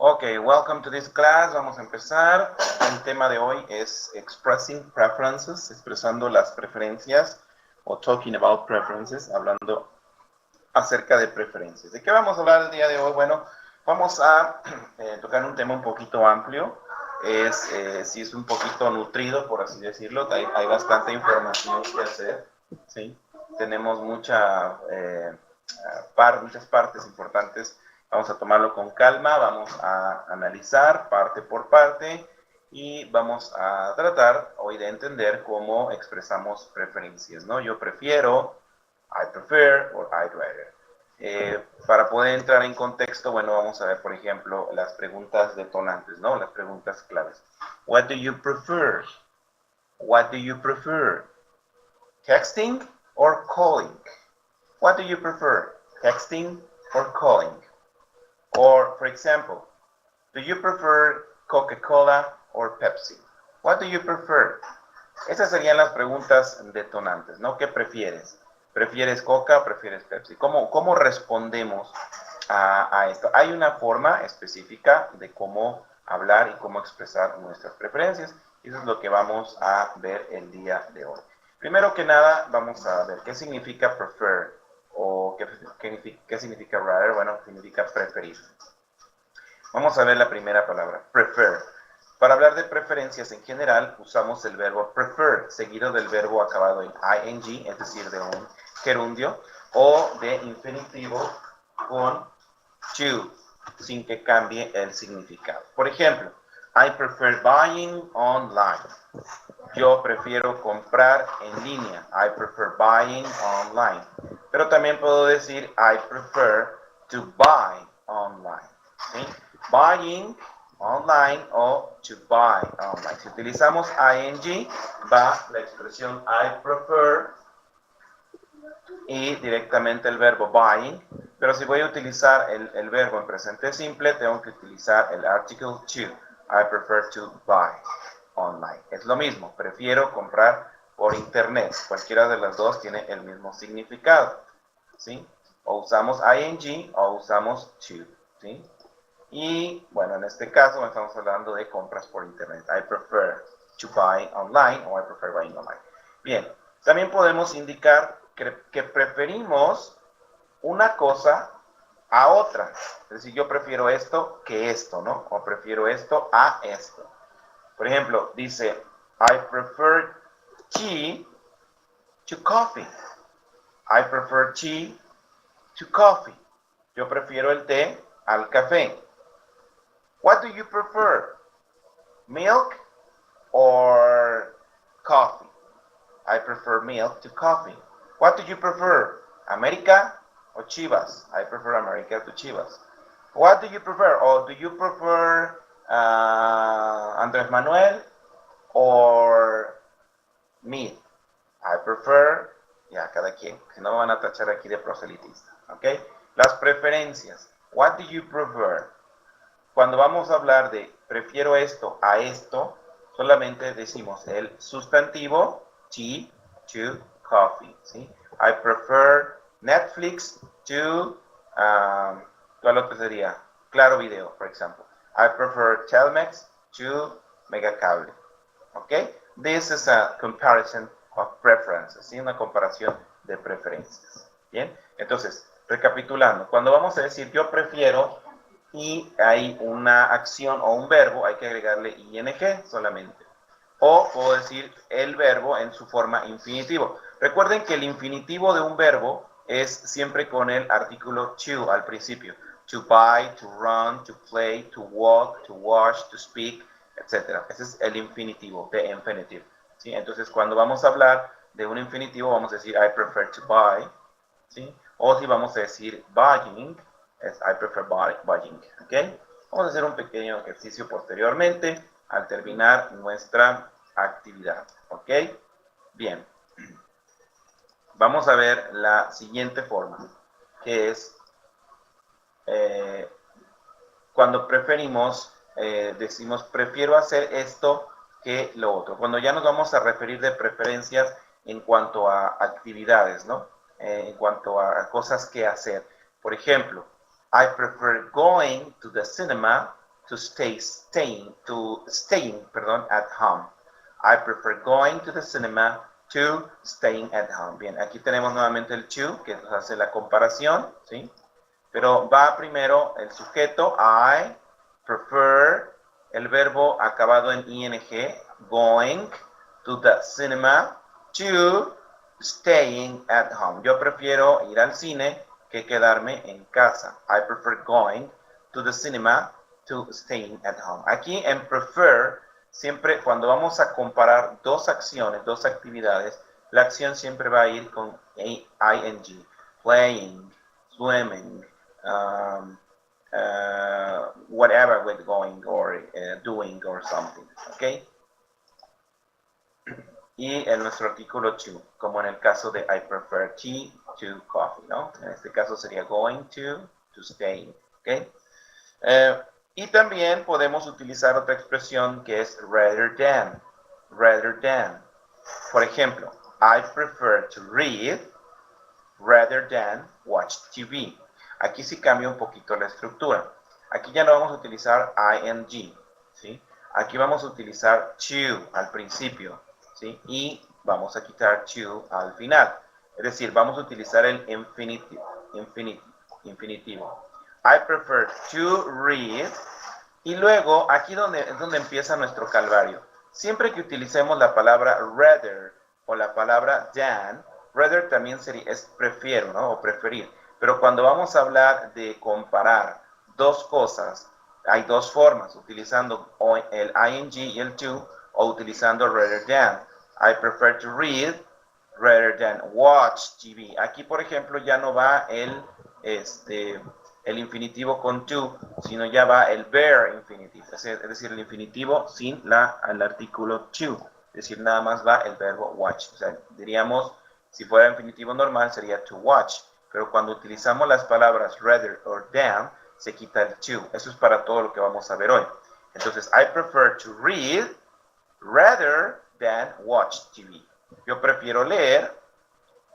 Okay, welcome to this class. Vamos a empezar. El tema de hoy es expressing preferences, expresando las preferencias o talking about preferences, hablando acerca de preferencias. ¿De qué vamos a hablar el día de hoy? Bueno, vamos a tocar un tema un poquito amplio. Sí es un poquito nutrido, por así decirlo. Hay bastante información que hacer. ¿Sí? Tenemos muchas partes importantes. Vamos a tomarlo con calma, vamos a analizar parte por parte y vamos a tratar hoy de entender cómo expresamos preferencias, ¿no? Yo prefiero, I prefer, or I'd rather. Para poder entrar en contexto, bueno, vamos a ver, por ejemplo, las preguntas detonantes, ¿no? Las preguntas claves. What do you prefer? What do you prefer? Texting or calling? What do you prefer? Texting or calling? Or, for example, do you prefer Coca-Cola or Pepsi? What do you prefer? Esas serían las preguntas detonantes, ¿no? ¿Qué prefieres? ¿Prefieres Coca o prefieres Pepsi? ¿Cómo respondemos a esto? Hay una forma específica de cómo hablar y cómo expresar nuestras preferencias. Y eso es lo que vamos a ver el día de hoy. Primero que nada, vamos a ver qué significa prefer o qué significa rather. Bueno, significa preferir. Vamos a ver la primera palabra, prefer. Para hablar de preferencias en general, usamos el verbo prefer, seguido del verbo acabado en ing, es decir, de un gerundio, o de infinitivo con to, sin que cambie el significado. Por ejemplo, I prefer buying online. Yo prefiero comprar en línea. I prefer buying online. Pero también puedo decir I prefer to buy online. ¿Sí? Buying online o to buy online. Si utilizamos ing, va la expresión I prefer y directamente el verbo buying. Pero si voy a utilizar el verbo en presente simple, tengo que utilizar el article to. I prefer to buy online. Es lo mismo, prefiero comprar por internet. Cualquiera de las dos tiene el mismo significado. ¿Sí? O usamos ing o usamos to. ¿Sí? Y bueno, en este caso estamos hablando de compras por internet. I prefer to buy online o I prefer buying online. Bien, también podemos indicar que preferimos una cosa a otra. Es decir, yo prefiero esto que esto, ¿no? O prefiero esto a esto. Por ejemplo, dice, I prefer tea to coffee. I prefer tea to coffee. Yo prefiero el té al café. What do you prefer? Milk or coffee? I prefer milk to coffee. What do you prefer? America or Chivas? I prefer America to Chivas. What do you prefer? Or do you prefer Andrés Manuel or me? I prefer, ya, cada quien. Si no me van a tachar aquí de proselitista. ¿Ok? Las preferencias. What do you prefer? Cuando vamos a hablar de prefiero esto a esto, solamente decimos el sustantivo tea to coffee. ¿Sí? I prefer Netflix to, ¿cuál otro sería? Claro Video, por ejemplo. I prefer Telmex to Megacable. ¿Ok? This is a comparison of preferences. ¿Sí? Una comparación de preferencias. Bien, entonces, recapitulando, cuando vamos a decir yo prefiero y hay una acción o un verbo, hay que agregarle ing solamente. O puedo decir el verbo en su forma infinitivo. Recuerden que el infinitivo de un verbo es siempre con el artículo to al principio. To buy, to run, to play, to walk, to wash, to speak, etc. Ese es el infinitivo, the infinitive. ¿Sí? Entonces, cuando vamos a hablar de un infinitivo, vamos a decir I prefer to buy. ¿Sí? O si vamos a decir buying, es I prefer buying. ¿Okay? Vamos a hacer un pequeño ejercicio posteriormente al terminar nuestra actividad. ¿Ok? Bien. Vamos a ver la siguiente forma, que es cuando preferimos, decimos prefiero hacer esto que lo otro. Cuando ya nos vamos a referir de preferencias en cuanto a actividades, ¿no? En cuanto a cosas que hacer. Por ejemplo, I prefer going to the cinema to staying, perdón, at home. I prefer going to the cinema to staying at home. Bien, aquí tenemos nuevamente el to, que nos hace la comparación, ¿sí? Pero va primero el sujeto, I prefer, el verbo acabado en ing, going to the cinema to staying at home. Yo prefiero ir al cine que quedarme en casa. I prefer going to the cinema to staying at home. Aquí en prefer, siempre cuando vamos a comparar dos acciones, dos actividades, la acción siempre va a ir con ing. Playing, swimming, whatever with going or doing or something, ¿ok? Y en nuestro artículo to, como en el caso de I prefer tea to coffee, ¿no? En este caso sería going to staying, ¿ok? Y también podemos utilizar otra expresión que es rather than, rather than. Por ejemplo, I prefer to read rather than watch TV. Aquí sí cambia un poquito la estructura. Aquí ya no vamos a utilizar ing, ¿sí? Aquí vamos a utilizar to al principio, ¿sí? Y vamos a quitar to al final. Es decir, vamos a utilizar el infinitivo. I prefer to read. Y luego, aquí es donde empieza nuestro calvario. Siempre que utilicemos la palabra rather o la palabra than, rather también es prefiero, ¿no? O preferir. Pero cuando vamos a hablar de comparar dos cosas, hay dos formas, utilizando el ing y el to, o utilizando rather than. I prefer to read rather than watch TV. Aquí, por ejemplo, ya no va el infinitivo con to, sino ya va el bare infinitive, es decir, el infinitivo sin el artículo to, es decir, nada más va el verbo watch. O sea, diríamos, si fuera infinitivo normal sería to watch, pero cuando utilizamos las palabras rather o than, se quita el to. Eso es para todo lo que vamos a ver hoy. Entonces, I prefer to read rather than watch TV. Yo prefiero leer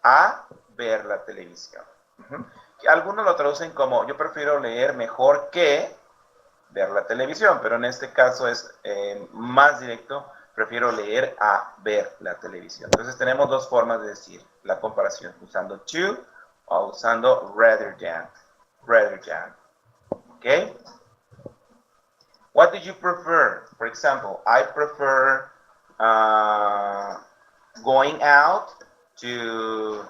a ver la televisión. Algunos lo traducen como yo prefiero leer mejor que ver la televisión, pero en este caso es más directo, prefiero leer a ver la televisión. Entonces tenemos dos formas de decir la comparación, usando to o usando rather than. Rather than. Okay? What do you prefer? For example, I prefer going out to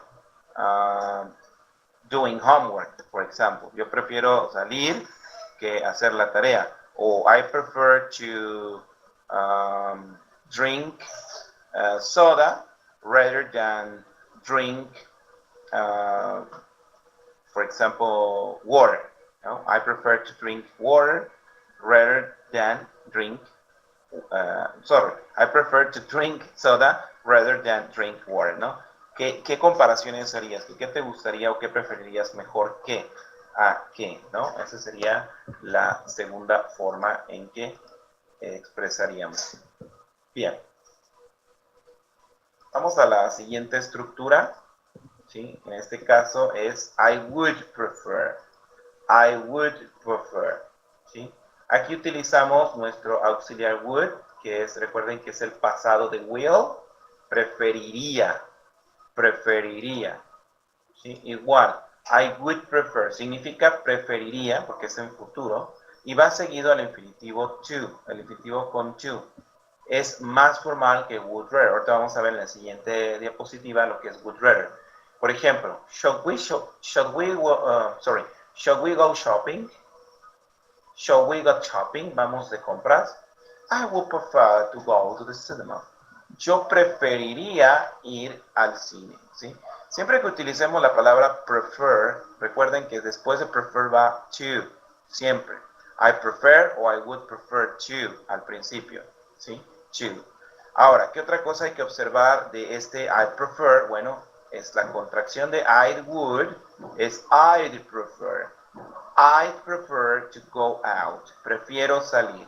doing homework, for example. Yo prefiero salir que hacer la tarea. O I prefer to drink soda rather than drink, for example, water. No? I prefer to drink water rather than drink, I prefer to drink soda rather than drink water, ¿no? ¿Qué comparaciones harías? ¿Qué te gustaría o qué preferirías mejor que a qué, ¿no? Esa sería la segunda forma en que expresaríamos. Bien. Vamos a la siguiente estructura, ¿sí? En este caso es I would prefer. I would prefer, ¿sí? Aquí utilizamos nuestro auxiliar would, que es, recuerden que es el pasado de will, preferiría, preferiría, ¿sí? Igual, I would prefer, significa preferiría, porque es en futuro, y va seguido al infinitivo to, el infinitivo con to. Es más formal que would rather. Ahorita vamos a ver en la siguiente diapositiva lo que es would rather. Por ejemplo, should we go shopping? Shall we go shopping? Vamos de compras. I would prefer to go to the cinema. Yo preferiría ir al cine, ¿sí? Siempre que utilicemos la palabra prefer, recuerden que después de prefer va to, siempre. I prefer o I would prefer to al principio, ¿sí? To. Ahora, ¿qué otra cosa hay que observar de este I prefer? Bueno, es la contracción de I would, es I'd prefer. I prefer to go out. Prefiero salir.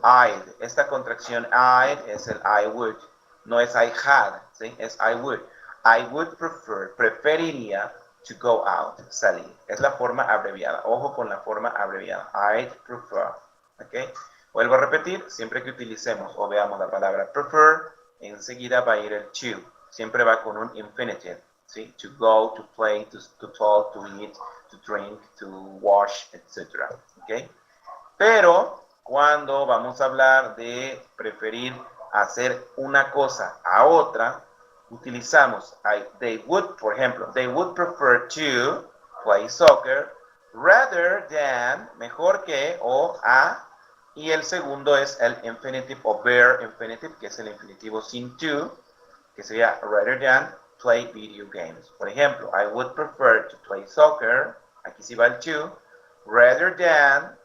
I'd. Esta contracción I'd es el I would. No es I had, ¿sí? Es I would. I would prefer, preferiría to go out, salir. Es la forma abreviada. Ojo con la forma abreviada. I'd prefer. ¿ok? Vuelvo a repetir, siempre que utilicemos o veamos la palabra prefer, enseguida va a ir el to. Siempre va con un infinitive, ¿sí? To go, to play, to talk, to eat, to drink, to wash, etc. ¿Ok? Pero cuando vamos a hablar de preferir hacer una cosa a otra, utilizamos they would, por ejemplo, they would prefer to play soccer rather than, mejor que, o a, y el segundo es el infinitive o bare infinitive, que es el infinitivo sin to, que sería rather than play video games. Por ejemplo, I would prefer to play soccer, aquí sí va el to, rather than,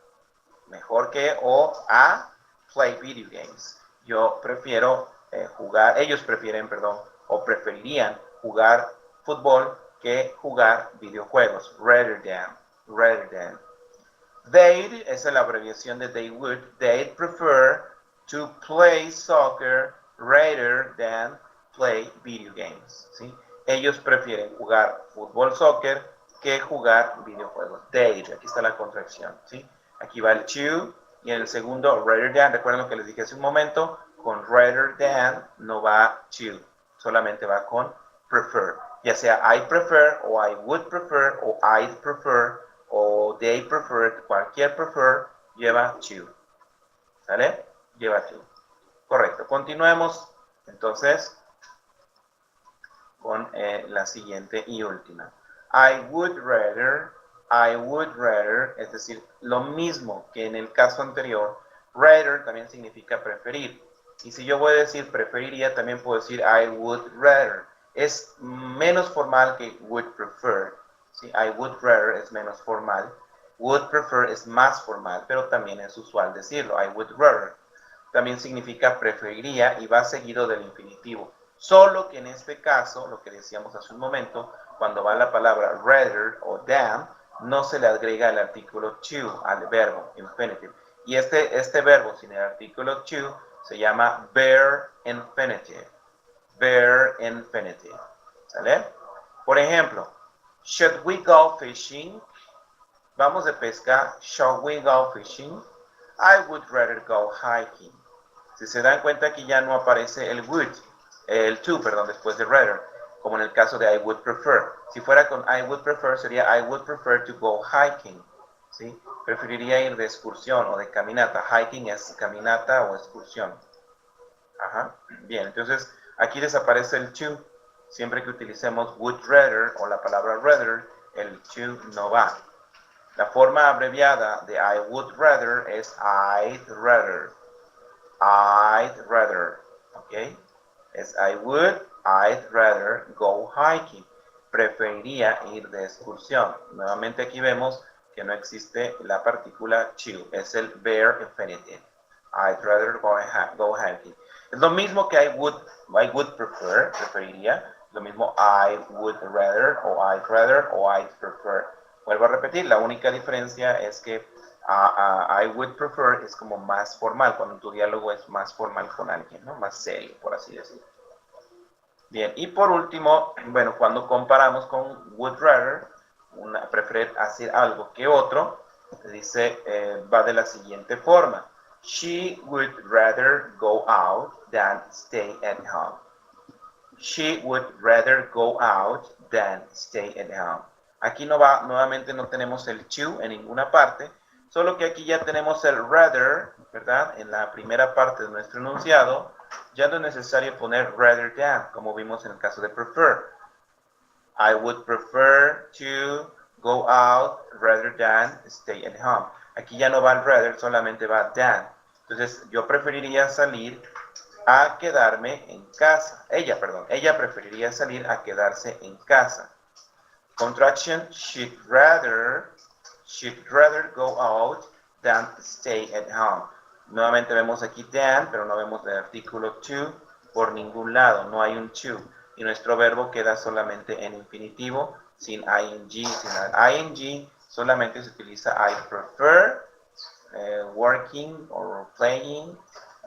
mejor que, o a play video games. Yo prefiero jugar, ellos prefieren, perdón, o preferirían jugar fútbol que jugar videojuegos. Rather than. They'd, esa es la abreviación de they would, they'd prefer to play soccer rather than play video games. ¿Sí? Ellos prefieren jugar fútbol, soccer, que jugar videojuegos. They'd, aquí está la contracción. ¿Sí? Aquí va el to y en el segundo rather than, recuerden lo que les dije hace un momento, con rather than no va to, solamente va con prefer. Ya sea I prefer o I would prefer o I'd prefer o they prefer, cualquier prefer lleva to. ¿Sale? Lleva to. Correcto. Continuemos entonces con la siguiente y última. I would rather, es decir, lo mismo que en el caso anterior, rather también significa preferir. Y si yo voy a decir preferiría, también puedo decir I would rather. Es menos formal que would prefer. ¿Sí? I would rather es menos formal. Would prefer es más formal, pero también es usual decirlo. I would rather. También significa preferiría y va seguido del infinitivo. Solo que en este caso, lo que decíamos hace un momento, cuando va la palabra rather o than, no se le agrega el artículo to al verbo, infinitive. Y este verbo sin el artículo to se llama bare infinitive. Bare infinitive. ¿Sale? Por ejemplo, should we go fishing? Vamos de pesca. Shall we go fishing? I would rather go hiking. Si se dan cuenta aquí ya no aparece el would, el to, perdón, después de rather, como en el caso de I would prefer. Si fuera con I would prefer, sería I would prefer to go hiking. ¿Sí? Preferiría ir de excursión o de caminata. Hiking es caminata o excursión. Ajá. Bien, entonces aquí desaparece el to. Siempre que utilicemos would rather o la palabra rather, el to no va. La forma abreviada de I would rather es I'd rather. I'd rather, ¿ok? Es I'd rather go hiking. Preferiría ir de excursión. Nuevamente aquí vemos que no existe la partícula to, es el bare infinitive. I'd rather go hiking. Es lo mismo que I would prefer, preferiría. Lo mismo I would rather o I'd prefer. Vuelvo a repetir, la única diferencia es que I would prefer es como más formal, cuando tu diálogo es más formal con alguien, ¿no? Más serio, por así decirlo. Bien, y por último, bueno, cuando comparamos con would rather, preferir hacer algo que otro, dice, va de la siguiente forma. She would rather go out than stay at home. She would rather go out than stay at home. Aquí nuevamente no tenemos el to en ninguna parte, solo que aquí ya tenemos el rather, ¿verdad? En la primera parte de nuestro enunciado, ya no es necesario poner rather than, como vimos en el caso de prefer. I would prefer to go out rather than stay at home. Aquí ya no va el rather, solamente va than. Entonces, yo preferiría salir a quedarme en casa. Ella preferiría salir a quedarse en casa. Contraction, she'd rather go out than stay at home. Nuevamente vemos aquí than, pero no vemos el artículo to por ningún lado, no hay un to. Y nuestro verbo queda solamente en infinitivo, sin ing, ing, solamente se utiliza I prefer, working o playing,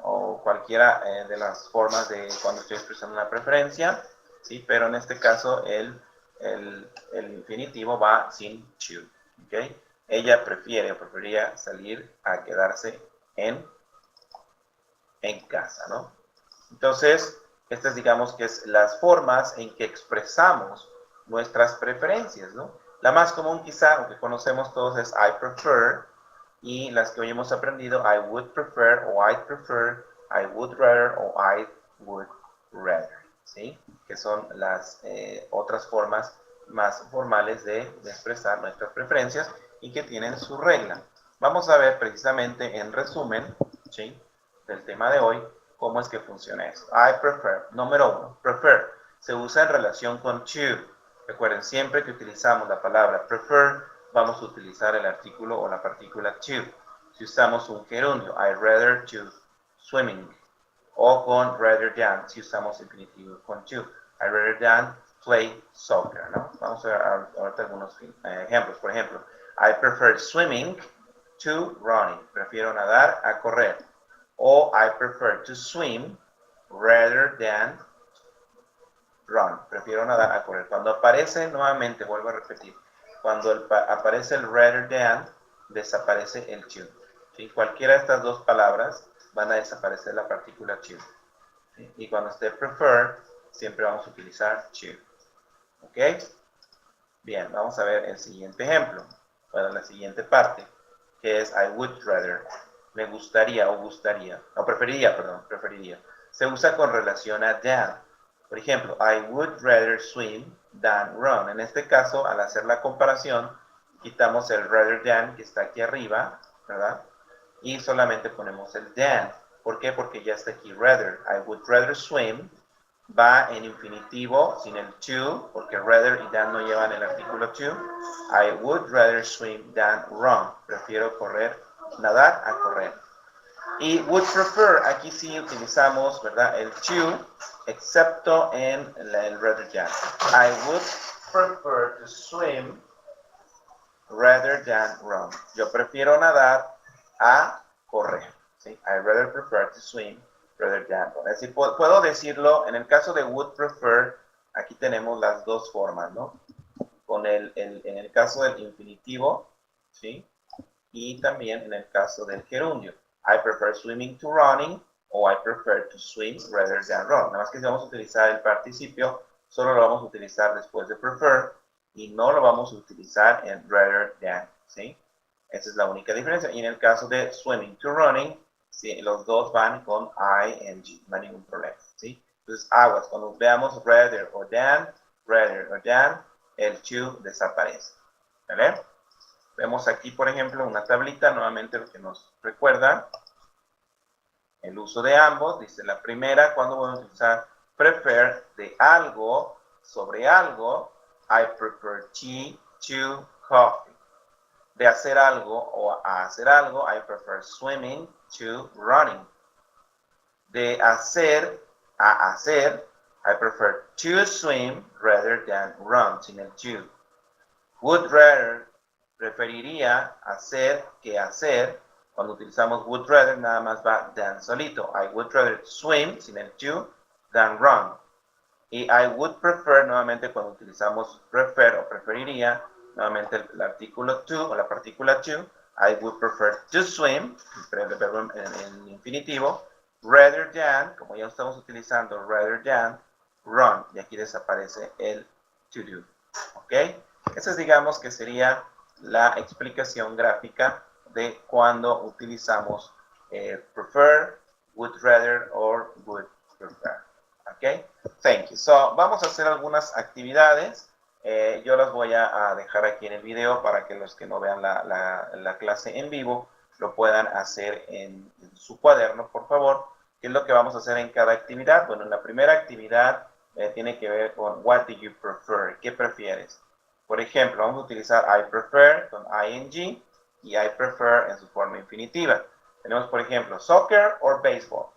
o cualquiera de las formas de cuando estoy expresando una preferencia, ¿sí? Pero en este caso el infinitivo va sin to, ¿ok? Ella prefiere o preferiría salir a quedarse en casa, ¿no? Entonces, estas digamos que es las formas en que expresamos nuestras preferencias, ¿no? La más común quizá, o que conocemos todos, es I prefer, y las que hoy hemos aprendido, I would prefer, o I prefer, I would rather, o I would rather, ¿sí? Que son las otras formas más formales de expresar nuestras preferencias y que tienen su regla. Vamos a ver precisamente en resumen, ¿sí?, del tema de hoy, cómo es que funciona esto. I prefer. Número 1, prefer. Se usa en relación con to. Recuerden, siempre que utilizamos la palabra prefer, vamos a utilizar el artículo o la partícula to. Si usamos un gerundio, I rather to swimming. O con rather than, si usamos infinitivo con to. I rather than play soccer, ¿no? Vamos a ver ahorita algunos ejemplos. Por ejemplo, I prefer swimming to running. Prefiero nadar a correr. O I prefer to swim rather than run. Prefiero nadar a correr. Cuando aparece, nuevamente vuelvo a repetir, cuando aparece el rather than, desaparece el to. ¿Sí? Cualquiera de estas dos palabras van a desaparecer la partícula to. ¿Sí? Y cuando esté prefer, siempre vamos a utilizar to. ¿Ok? Bien, vamos a ver el siguiente ejemplo. Bueno, la siguiente parte, que es I would rather. Me gustaría o gustaría, o preferiría, perdón, preferiría. Se usa con relación a than. Por ejemplo, I would rather swim than run. En este caso, al hacer la comparación, quitamos el rather than que está aquí arriba, ¿verdad? Y solamente ponemos el than. ¿Por qué? Porque ya está aquí rather. I would rather swim va en infinitivo sin el to, porque rather y than no llevan el artículo to. I would rather swim than run. Prefiero nadar a correr. Y would prefer, aquí sí utilizamos, ¿verdad?, el to, excepto en el rather than. I would prefer to swim rather than run. Yo prefiero nadar a correr. ¿Sí? I rather prefer to swim rather than run. Así puedo decirlo, en el caso de would prefer, aquí tenemos las dos formas, ¿no? En el caso del infinitivo, ¿sí? Y también en el caso del gerundio. I prefer swimming to running, o I prefer to swim rather than run. Nada más que si vamos a utilizar el participio, solo lo vamos a utilizar después de prefer, y no lo vamos a utilizar en rather than, ¿sí? Esa es la única diferencia. Y en el caso de swimming to running, ¿sí?, los dos van con ing, no hay ningún problema, ¿sí? Entonces, aguas, cuando veamos rather o than, el to desaparece, ¿vale? Vemos aquí, por ejemplo, una tablita, nuevamente lo que nos recuerda el uso de ambos. Dice la primera, cuando voy a utilizar prefer de algo sobre algo, I prefer tea to coffee. De hacer algo o a hacer algo, I prefer swimming to running. De hacer a hacer, I prefer to swim rather than run, sin el to. Would rather, preferiría hacer que hacer. Cuando utilizamos would rather, nada más va than solito. I would rather swim, sin el to, than run. Y I would prefer, nuevamente cuando utilizamos prefer o preferiría, nuevamente el artículo to o la partícula to. I would prefer to swim, en infinitivo, rather than, como ya estamos utilizando rather than, run. Y aquí desaparece el to do. ¿Ok? Esa es, digamos, que sería la explicación gráfica de cuando utilizamos prefer, would rather, or would prefer. ¿Ok? Thank you. So, vamos a hacer algunas actividades. Yo las voy a dejar aquí en el video para que los que no vean la clase en vivo lo puedan hacer en su cuaderno, por favor. ¿Qué es lo que vamos a hacer en cada actividad? Bueno, en la primera actividad tiene que ver con what do you prefer? ¿Qué prefieres? Por ejemplo, vamos a utilizar I prefer con ing y I prefer en su forma infinitiva. Tenemos, por ejemplo, soccer or baseball.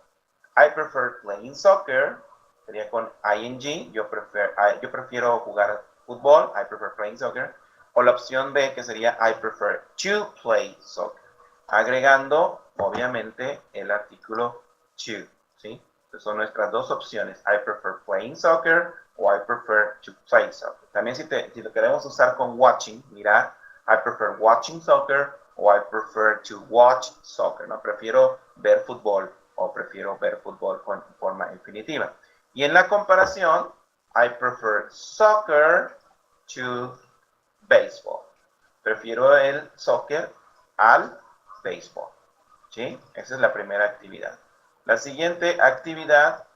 I prefer playing soccer, sería con ing, yo prefiero jugar fútbol, I prefer playing soccer. O la opción B, que sería I prefer to play soccer, agregando, obviamente, el artículo to, ¿sí? Entonces son nuestras dos opciones, I prefer playing soccer o I prefer to play soccer. También si lo queremos usar con watching, mirar, I prefer watching soccer o I prefer to watch soccer, ¿no? Prefiero ver fútbol o prefiero ver fútbol con forma infinitiva. Y en la comparación, I prefer soccer to baseball. Prefiero el soccer al béisbol. ¿Sí? Esa es la primera actividad. La siguiente actividad,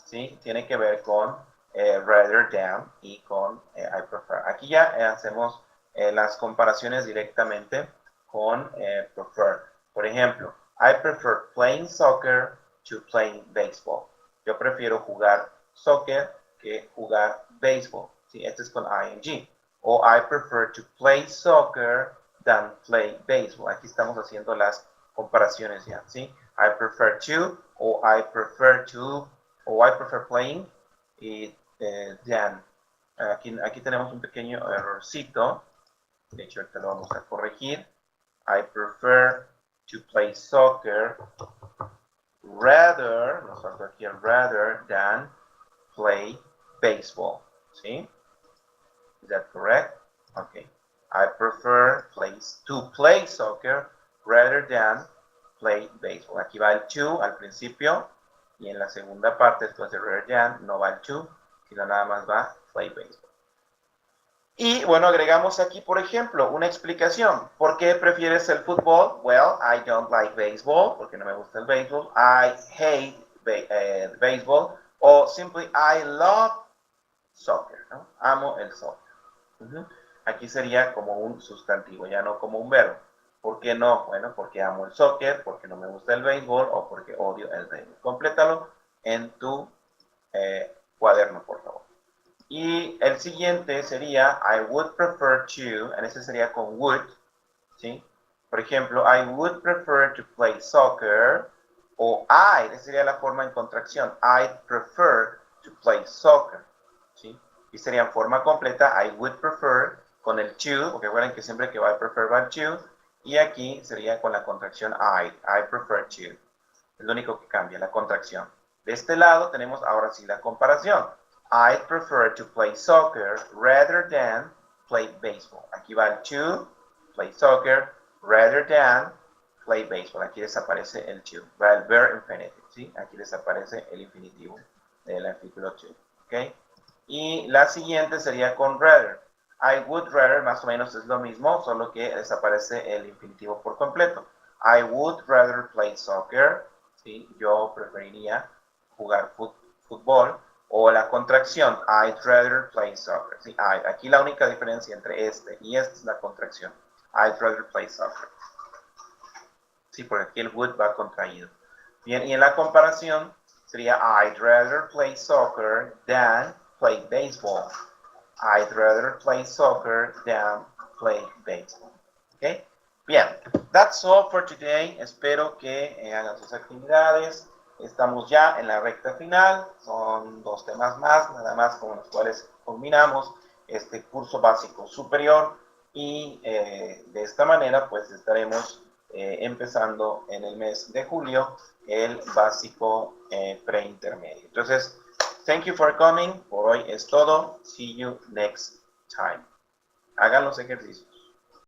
¿sí? Tiene que ver con rather than y con I prefer. Aquí ya hacemos las comparaciones directamente con prefer. Por ejemplo, I prefer playing soccer to playing baseball. Yo prefiero jugar soccer que jugar béisbol. ¿Sí? Este es con ing. O I prefer to play soccer than play baseball. Aquí estamos haciendo las comparaciones ya, ¿sí? I prefer to, o I prefer to, o I prefer playing, y than. Aquí tenemos un pequeño errorcito. De hecho, ahorita lo vamos a corregir. I prefer to play soccer rather, nos falta aquí el rather than play baseball, ¿sí? Is that correct? Okay. I prefer to play soccer rather than play baseball. Aquí va el to al principio y en la segunda parte, después de rather than, no va el to, sino nada más va play baseball. Y bueno, agregamos aquí, por ejemplo, una explicación. ¿Por qué prefieres el fútbol? Well, I don't like baseball, porque no me gusta el béisbol. I hate baseball. O simply, I love soccer, ¿no? Amo el soccer. Aquí sería como un sustantivo, ya no como un verbo. ¿Por qué no? Bueno, porque amo el soccer, porque no me gusta el béisbol o porque odio el béisbol. Complétalo en tu cuaderno, por favor. Y el siguiente sería I would prefer to, en este sería con would, ¿sí? Por ejemplo, I would prefer to play soccer, o esa sería la forma en contracción, I prefer to play soccer, ¿sí? Y sería en forma completa, I would prefer, con el to, porque recuerden que siempre que va I prefer va el to, y aquí sería con la contracción I prefer to. Es lo único que cambia, la contracción. De este lado tenemos ahora sí la comparación. I prefer to play soccer rather than play baseball. Aquí va el to, play soccer, rather than play baseball. Aquí desaparece el to. Va el verb infinitive, ¿sí? Aquí desaparece el infinitivo del artículo to. ¿Ok? Y la siguiente sería con rather. I would rather, más o menos es lo mismo, solo que desaparece el infinitivo por completo. I would rather play soccer. ¿Sí? Yo preferiría jugar fútbol. O la contracción, I'd rather play soccer. ¿Sí? Aquí la única diferencia entre este y este es la contracción. I'd rather play soccer. Sí, porque aquí el would va contraído. Bien, y en la comparación sería I'd rather play soccer than play baseball. I'd rather play soccer than play baseball. ¿Ok? Bien, that's all for today. Espero que hagan sus actividades. Estamos ya en la recta final. Son 2 temas más, nada más con los cuales combinamos este curso básico superior. Y de esta manera, pues estaremos empezando en el mes de julio el básico preintermedio. Entonces, thank you for coming. Por hoy es todo. See you next time. Hagan los ejercicios.